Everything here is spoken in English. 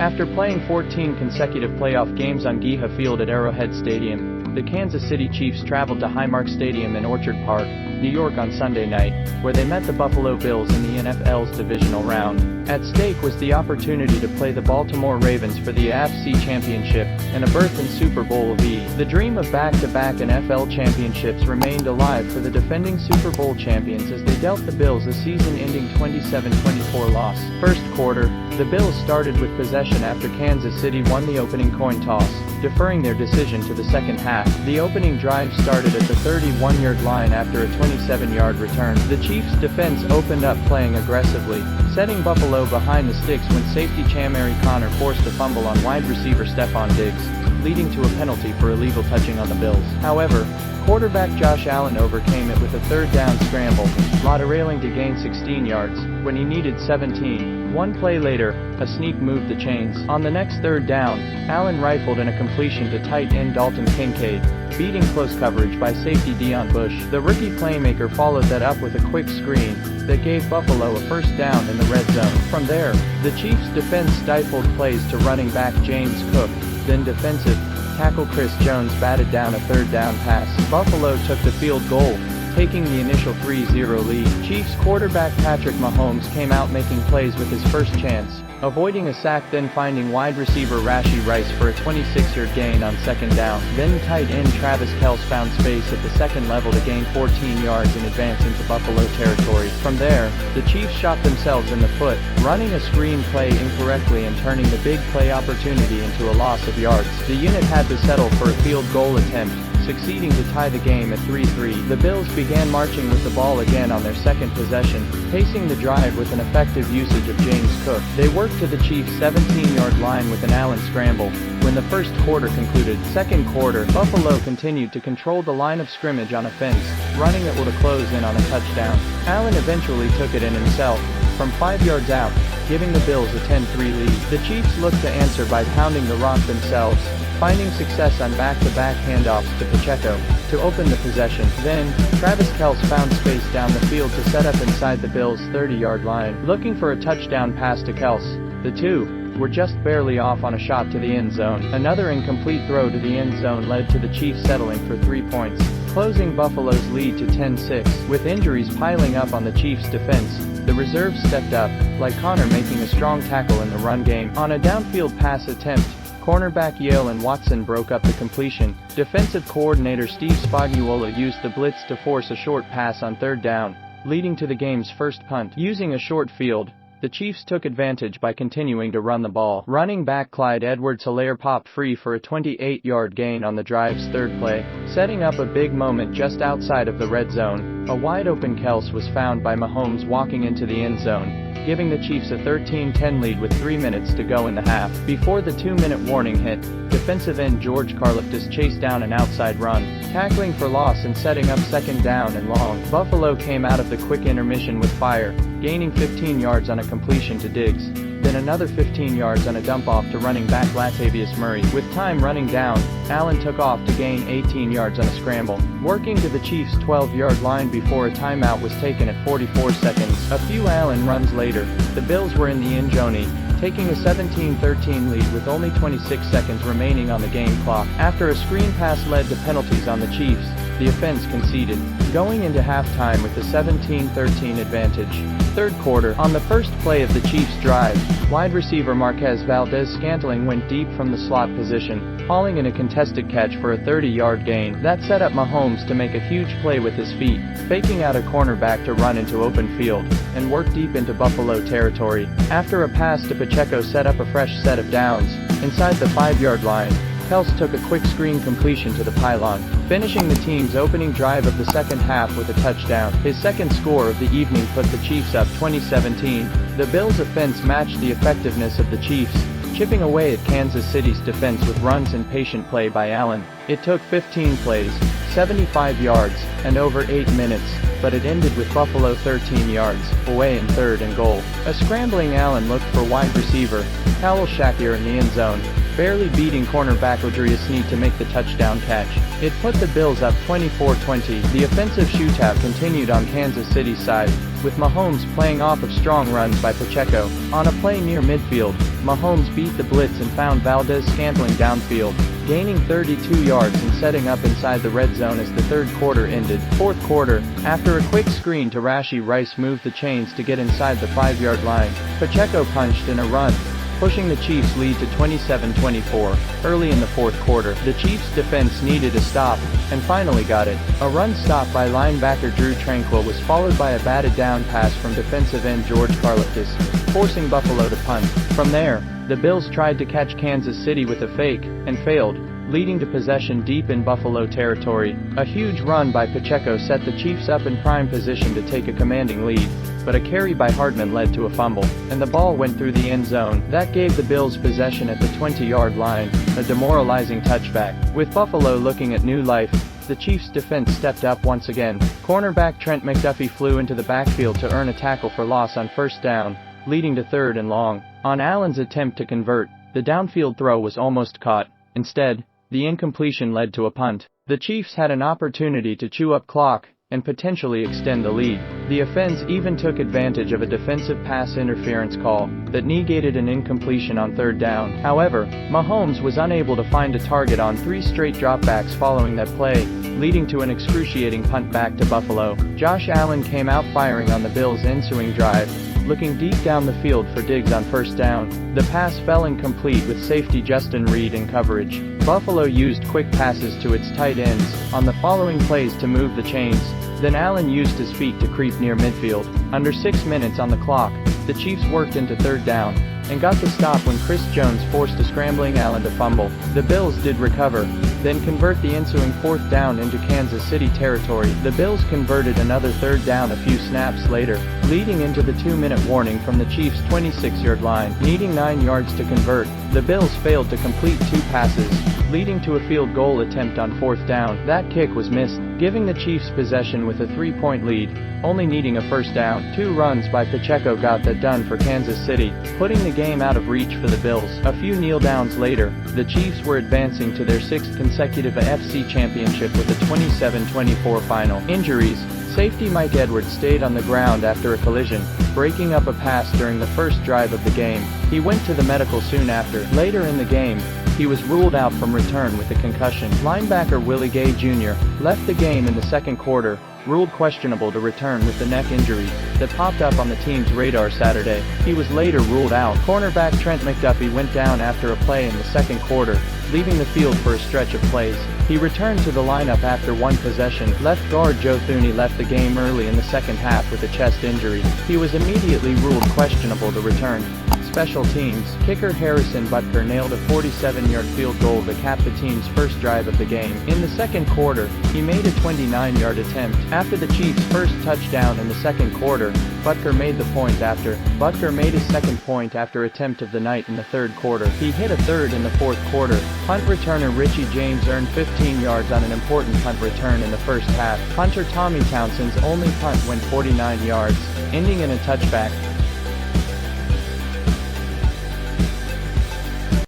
After playing 14 consecutive playoff games on Geha Field at Arrowhead Stadium, the Kansas City Chiefs traveled to Highmark Stadium in Orchard Park, New York on Sunday night, where they met the Buffalo Bills in the NFL's divisional round. At stake was the opportunity to play the Baltimore Ravens for the AFC Championship and a berth in Super Bowl V. The dream of back-to-back NFL championships remained alive for the defending Super Bowl champions as they dealt the Bills a season-ending 27-24 loss. First quarter, the Bills started with possession after Kansas City won the opening coin toss, deferring their decision to the second half. The opening drive started at the 31-yard line after a 27-yard return. The Chiefs' defense opened up playing aggressively, setting Buffalo behind the sticks when safety Chamari Connor forced a fumble on wide receiver Stephon Diggs, leading to a penalty for illegal touching on the Bills. However, quarterback Josh Allen overcame it with a third down scramble, laterailing to gain 16 yards, when he needed 17. One play later, a sneak moved the chains. On the next third down, Allen rifled in a completion to tight end Dalton Kincaid, beating close coverage by safety Deion Bush. The rookie playmaker followed that up with a quick screen that gave Buffalo a first down in the red zone. From there, the Chiefs' defense stifled plays to running back James Cook, then defensive tackle Chris Jones batted down a third down pass. Buffalo took the field goal, taking the initial 3-0 lead. Chiefs quarterback Patrick Mahomes came out making plays with his first chance, avoiding a sack then finding wide receiver Rashee Rice for a 26-yard gain on second down. Then tight end Travis Kelce found space at the second level to gain 14 yards and advance into Buffalo territory. From there, the Chiefs shot themselves in the foot, running a screen play incorrectly and turning the big play opportunity into a loss of yards. The unit had to settle for a field goal attempt, succeeding to tie the game at 3-3. The Bills began marching with the ball again on their second possession, pacing the drive with an effective usage of James Cook. They worked to the Chiefs' 17-yard line with an Allen scramble. When the first quarter concluded, second quarter, Buffalo continued to control the line of scrimmage on offense, running it to close in on a touchdown. Allen eventually took it in himself, from 5 yards out, giving the Bills a 10-3 lead. The Chiefs looked to answer by pounding the rock themselves, finding success on back-to-back handoffs to Pacheco to open the possession. Then, Travis Kelce found space down the field to set up inside the Bills' 30-yard line. Looking for a touchdown pass to Kelce, the two were just barely off on a shot to the end zone. Another incomplete throw to the end zone led to the Chiefs settling for 3 points, closing Buffalo's lead to 10-6. With injuries piling up on the Chiefs' defense, the reserves stepped up, like Connor making a strong tackle in the run game. On a downfield pass attempt, cornerback Jalen Watson broke up the completion. Defensive coordinator Steve Spagnuolo used the blitz to force a short pass on third down, leading to the game's first punt. Using a short field, the Chiefs took advantage by continuing to run the ball. Running back Clyde Edwards-Helaire popped free for a 28-yard gain on the drive's third play, setting up a big moment just outside of the red zone. A wide-open Kelce was found by Mahomes walking into the end zone, giving the Chiefs a 13-10 lead with 3 minutes to go in the half. Before the 2-minute warning hit, defensive end George Karlaftis chased down an outside run, tackling for loss and setting up second down and long. Buffalo came out of the quick intermission with fire, gaining 15 yards on a completion to Diggs, then another 15 yards on a dump-off to running back Latavius Murray. With time running down, Allen took off to gain 18 yards on a scramble, working to the Chiefs' 12-yard line before a timeout was taken at 44 seconds. A few Allen runs later, the Bills were in the end zone, taking a 17-13 lead with only 26 seconds remaining on the game clock. After a screen pass led to penalties on the Chiefs, the offense conceded, going into halftime with a 17-13 advantage. Third quarter, on the first play of the Chiefs' drive, wide receiver Marquez Valdes-Scantling went deep from the slot position, hauling in a contested catch for a 30-yard gain. That set up Mahomes to make a huge play with his feet, faking out a cornerback to run into open field, and work deep into Buffalo territory. After a pass to Pacheco set up a fresh set of downs, inside the 5-yard line, Kelce took a quick screen completion to the pylon, finishing the team's opening drive of the second half with a touchdown. His second score of the evening put the Chiefs up 20-17. The Bills' offense matched the effectiveness of the Chiefs, chipping away at Kansas City's defense with runs and patient play by Allen. It took 15 plays, 75 yards, and over 8 minutes, but it ended with Buffalo 13 yards away in third and goal. A scrambling Allen looked for wide receiver Khalil Shakir in the end zone, barely beating cornerback Odrius Sneed to make the touchdown catch. It put the Bills up 24-20. The offensive shootout continued on Kansas City's side, with Mahomes playing off of strong runs by Pacheco. On a play near midfield, Mahomes beat the blitz and found Valdez-Scantling downfield, gaining 32 yards and setting up inside the red zone as the third quarter ended. Fourth quarter, after a quick screen to Rashee Rice moved the chains to get inside the 5-yard line, Pacheco punched in a run, pushing the Chiefs' lead to 27-24. Early in the fourth quarter, the Chiefs' defense needed a stop, and finally got it. A run stop by linebacker Drew Tranquill was followed by a batted down pass from defensive end George Karlaftis, forcing Buffalo to punt. From there, the Bills tried to catch Kansas City with a fake, and failed, leading to possession deep in Buffalo territory. A huge run by Pacheco set the Chiefs up in prime position to take a commanding lead, but a carry by Hardman led to a fumble, and the ball went through the end zone. That gave the Bills possession at the 20-yard line, a demoralizing touchback. With Buffalo looking at new life, the Chiefs' defense stepped up once again. Cornerback Trent McDuffie flew into the backfield to earn a tackle for loss on first down, leading to 3rd and long. On Allen's attempt to convert, the downfield throw was almost caught. Instead, the incompletion led to a punt. The Chiefs had an opportunity to chew up clock and potentially extend the lead. The offense even took advantage of a defensive pass interference call that negated an incompletion on 3rd down. However, Mahomes was unable to find a target on 3 straight dropbacks following that play, leading to an excruciating punt back to Buffalo. Josh Allen came out firing on the Bills' ensuing drive, looking deep down the field for Diggs on first down. The pass fell incomplete with safety Justin Reed in coverage. Buffalo used quick passes to its tight ends on the following plays to move the chains. Then Allen used his feet to creep near midfield. Under 6 minutes on the clock, the Chiefs worked into 3rd down, and got the stop when Chris Jones forced a scrambling Allen to fumble. The Bills did recover, then convert the ensuing 4th down into Kansas City territory. The Bills converted another 3rd down a few snaps later, leading into the 2-minute warning from the Chiefs' 26-yard line. Needing 9 yards to convert, the Bills failed to complete 2 passes, leading to a field goal attempt on 4th down. That kick was missed, giving the Chiefs possession with a 3-point lead, only needing a first down. 2 runs by Pacheco got that done for Kansas City, putting the game out of reach for the Bills. A few kneel downs later, the Chiefs were advancing to their 6th consecutive AFC championship with a 27-24 final. Injuries: safety Mike Edwards stayed on the ground after a collision, breaking up a pass during the first drive of the game. He went to the medical soon after. Later in the game, he was ruled out from return with a concussion. Linebacker Willie Gay Jr. left the game in the second quarter, ruled questionable to return with the neck injury that popped up on the team's radar Saturday. He was later ruled out. Cornerback Trent McDuffie went down after a play in the second quarter, leaving the field for a stretch of plays. He returned to the lineup after 1 possession. Left guard Joe Thuney left the game early in the second half with a chest injury. He was immediately ruled questionable to return. Special teams: kicker Harrison Butker nailed a 47-yard field goal to cap the team's first drive of the game. In the second quarter, he made a 29-yard attempt. After the Chiefs' first touchdown in the second quarter, Butker made the point after. Butker made his second point after attempt of the night in the third quarter. He hit a third in the fourth quarter. Punt returner Richie James earned 15 yards on an important punt return in the first half. Punter Tommy Townsend's only punt went 49 yards, ending in a touchback.